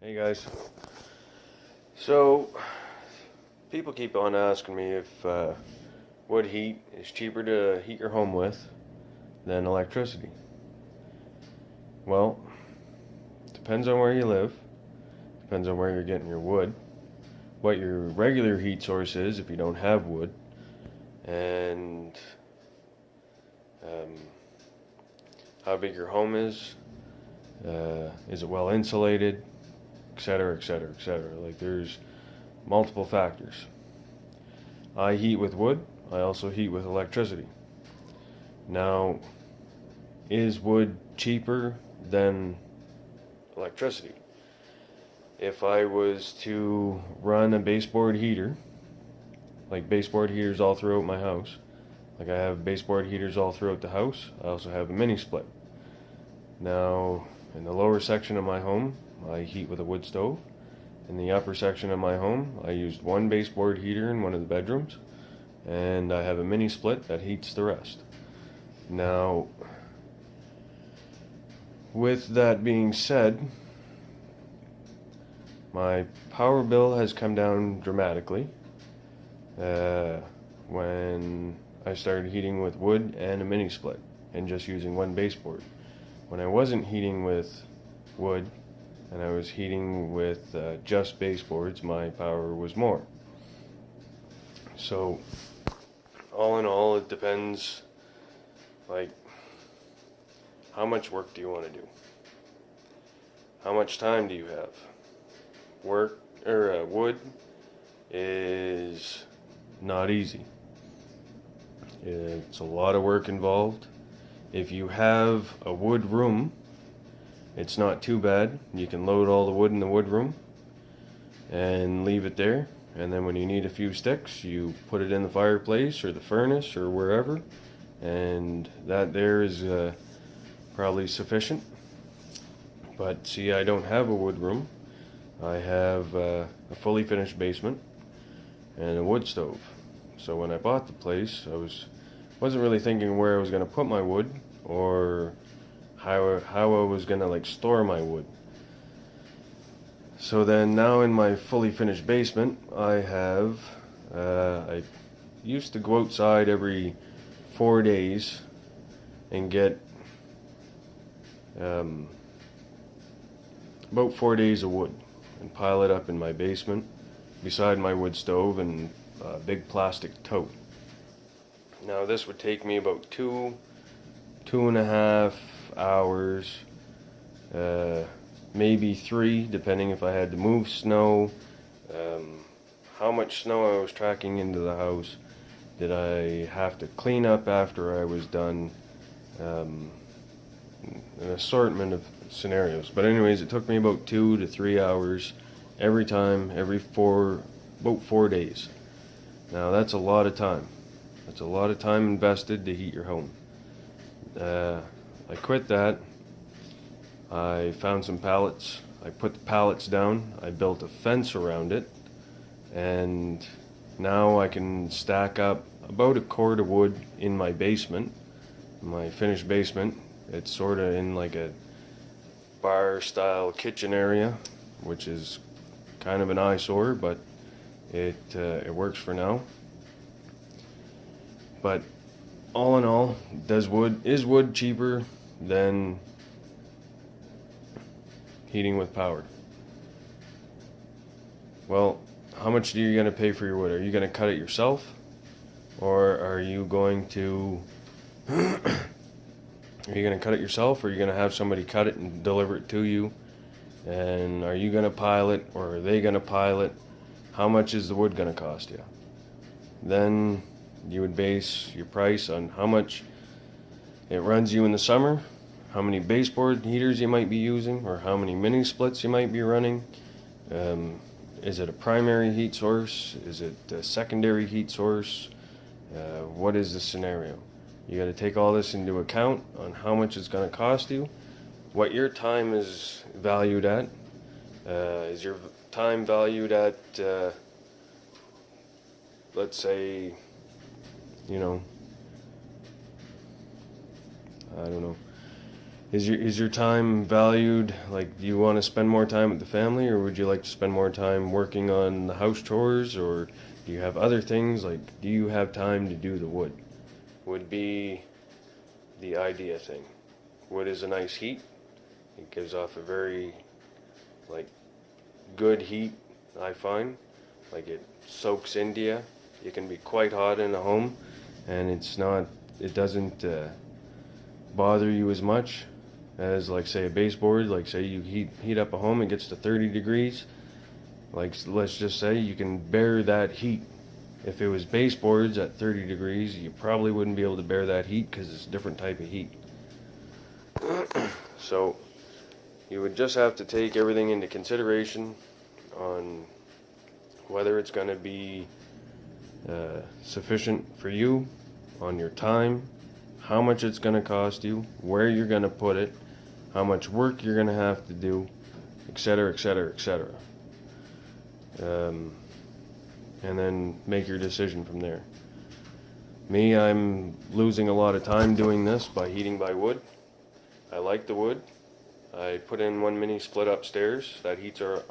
Hey guys. So, people keep on asking me if wood heat is cheaper to heat your home with than electricity. Well, depends on where you live, depends on where you're getting your wood, what your regular heat source is if you don't have wood, and um, how big your home is it well insulated, etc., etc., etc. Like, there's multiple factors. I heat with wood, I also heat with electricity. Now, is wood cheaper than electricity? If I was to run a baseboard heater, like baseboard heaters all throughout my house, like I have baseboard heaters all throughout the house, I also have a mini split. Now, in the lower section of my home, I heat with a wood stove. In the upper section of my home, I used one baseboard heater in one of the bedrooms, and I have a mini split that heats the rest. Now, with that being said, my power bill has come down dramatically when I started heating with wood and a mini split and just using one baseboard. When I wasn't heating with wood and I was heating with just baseboards, my power was more. So, all in all, it depends, like, how much work do you want to do? How much time do you have? Wood is not easy. It's a lot of work involved. If you have a wood room, it's not too bad. You can load all the wood in the wood room and leave it there. And then when you need a few sticks, you put it in the fireplace or the furnace or wherever. And that there is probably sufficient. But see, I don't have a wood room. I have a fully finished basement and a wood stove. So when I bought the place, wasn't really thinking where I was going to put my wood or how I was going to like store my wood. So then now in my fully finished basement, I used to go outside every 4 days and get about 4 days of wood and pile it up in my basement beside my wood stove and a big plastic tote. Now this would take me about 2.5 hours, maybe 3, depending if I had to move snow, how much snow I was tracking into the house, did I have to clean up after I was done, an assortment of scenarios. But anyways, it took me about 2 to 3 hours every time, about 4 days. Now that's a lot of time. That's a lot of time invested to heat your home. I quit that. I found some pallets. I put the pallets down. I built a fence around it. And now I can stack up about a cord of wood in my basement, my finished basement. It's sort of in like a bar-style kitchen area, which is kind of an eyesore, but it works for now. But all in all, is wood cheaper than heating with power? Well, how much are you going to pay for your wood? Are you going to cut it yourself? Or are you going to cut it yourself, or are you going to have somebody cut it and deliver it to you? And are you going to pile it, or are they going to pile it? How much is the wood going to cost you? Then you would base your price on how much it runs you in the summer, how many baseboard heaters you might be using, or how many mini splits you might be running. Is it a primary heat source? Is it a secondary heat source? What is the scenario? You got to take all this into account on how much it's going to cost you, what your time is valued at. Is your time valued at, let's say, I don't know, Is your time valued? Like, do you want to spend more time with the family, or would you like to spend more time working on the house chores, or do you have other things? Like, do you have time to do the wood? Would be the idea thing. Wood is a nice heat. It gives off a very, like, good heat, I find. Like, it soaks into you. It can be quite hot in a home, and it doesn't bother you as much as, like, say, a baseboard. Like, say you heat up a home, it gets to 30 degrees. Like, let's just say you can bear that heat. If it was baseboards at 30 degrees, you probably wouldn't be able to bear that heat because it's a different type of heat. So you would just have to take everything into consideration on whether it's going to be sufficient for you, on your time, how much it's going to cost you, where you're going to put it, how much work you're going to have to do, etc., etc., etc. And then make your decision from there. Me, I'm losing a lot of time doing this by heating by wood. I like the wood. I put in one mini split upstairs that heats our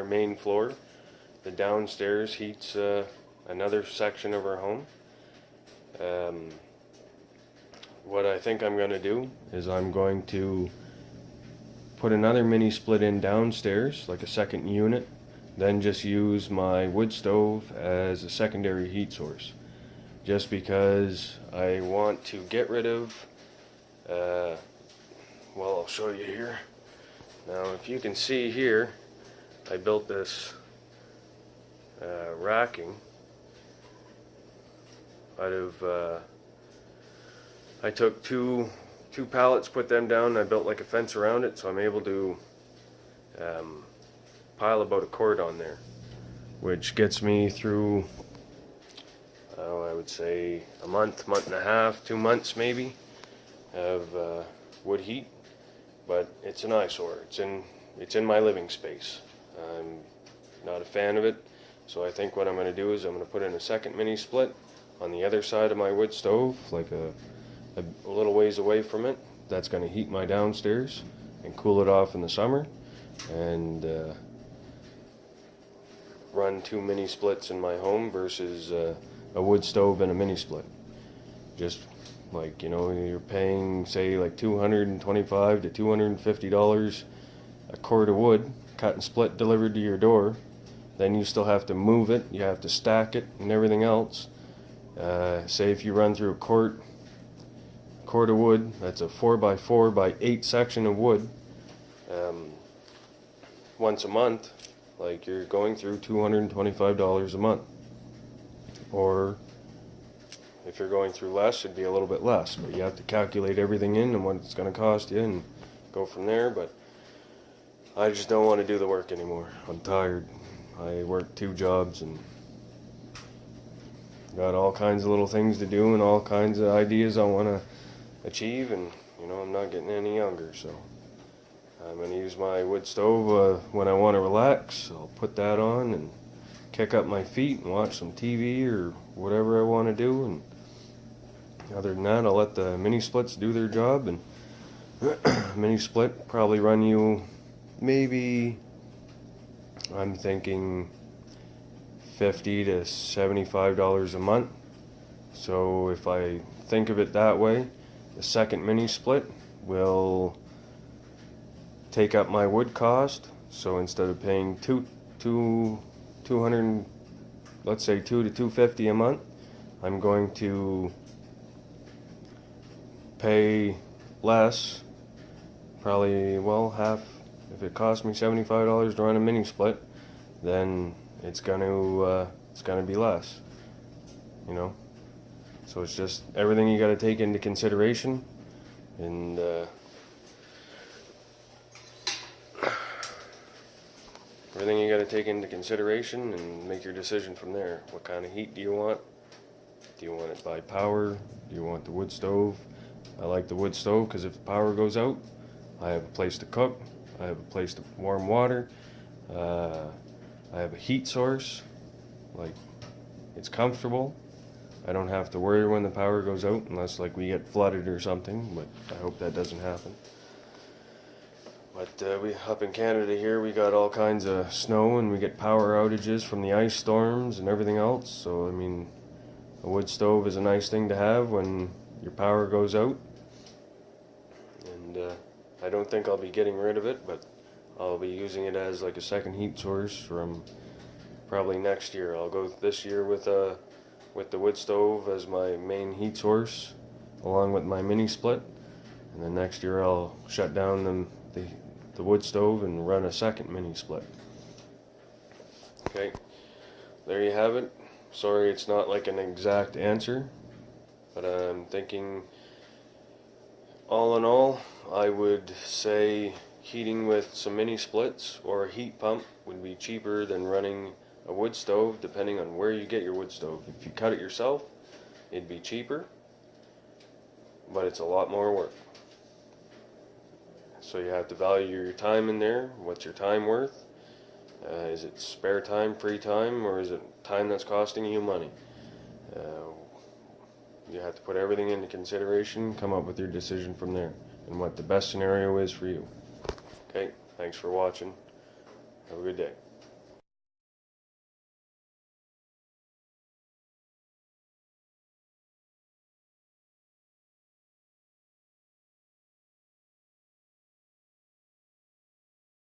main floor. The downstairs heats another section of our home. What I think I'm going to do is I'm going to put another mini split in downstairs, like a second unit, then just use my wood stove as a secondary heat source. Just because I want to get rid of, well, I'll show you here. Now, if you can see here, I built this racking out of, I took two pallets, put them down, and I built like a fence around it, so I'm able to pile about a quart on there, which gets me through, I would say a month, month and a half, 2 months maybe, of wood heat. But it's an eyesore. It's in my living space. I'm not a fan of it, so I think what I'm going to do is I'm going to put in a second mini split on the other side of my wood stove, like a little ways away from it. That's going to heat my downstairs and cool it off in the summer, and run 2 mini splits in my home versus a wood stove and a mini split. Just like, you're paying, say, like $225 to $250 a quart of wood, cut and split, delivered to your door. Then you still have to move it, you have to stack it and everything else. Say if you run through a quart of wood, that's a 4x4 by 8 section of wood, once a month, like, you're going through $225 a month. Or if you're going through less, it'd be a little bit less, but you have to calculate everything in and what it's going to cost you and go from there. But I just don't want to do the work anymore. I'm tired. I work 2 jobs and got all kinds of little things to do and all kinds of ideas I want to achieve, and I'm not getting any younger, so I'm going to use my wood stove when I want to relax. I'll put that on and kick up my feet and watch some TV or whatever I want to do, and other than that, I'll let the mini splits do their job. And mini split probably run you, maybe, I'm thinking $50 to $75 a month. So if I think of it that way, the second mini split will take up my wood cost. So instead of paying 200, let's say $2 to $250 a month, I'm going to pay less, probably, well, half. If it costs me $75 to run a mini split, then it's going to be less, So it's just everything you got to take into consideration, and everything you got to take into consideration and make your decision from there. What kind of heat do you want? Do you want it by power? Do you want the wood stove? I like the wood stove because if the power goes out, I have a place to cook, I have a place to warm water, I have a heat source, like, it's comfortable. I don't have to worry when the power goes out unless like we get flooded or something, but I hope that doesn't happen. But we up in Canada here, we got all kinds of snow and we get power outages from the ice storms and everything else. So I mean, a wood stove is a nice thing to have when your power goes out. And I don't think I'll be getting rid of it, but I'll be using it as like a second heat source from probably next year. I'll go this year with the wood stove as my main heat source, along with my mini split, and then next year I'll shut down the wood stove and run a second mini split. Okay, there you have it. Sorry it's not like an exact answer, but I'm thinking all in all, I would say heating with some mini splits or a heat pump would be cheaper than running a wood stove, depending on where you get your wood stove. If you cut it yourself, it'd be cheaper, but it's a lot more work. So you have to value your time in there. What's your time worth? Is it spare time, free time, or is it time that's costing you money? You have to put everything into consideration, come up with your decision from there, and what the best scenario is for you. Okay, thanks for watching. Have a good day.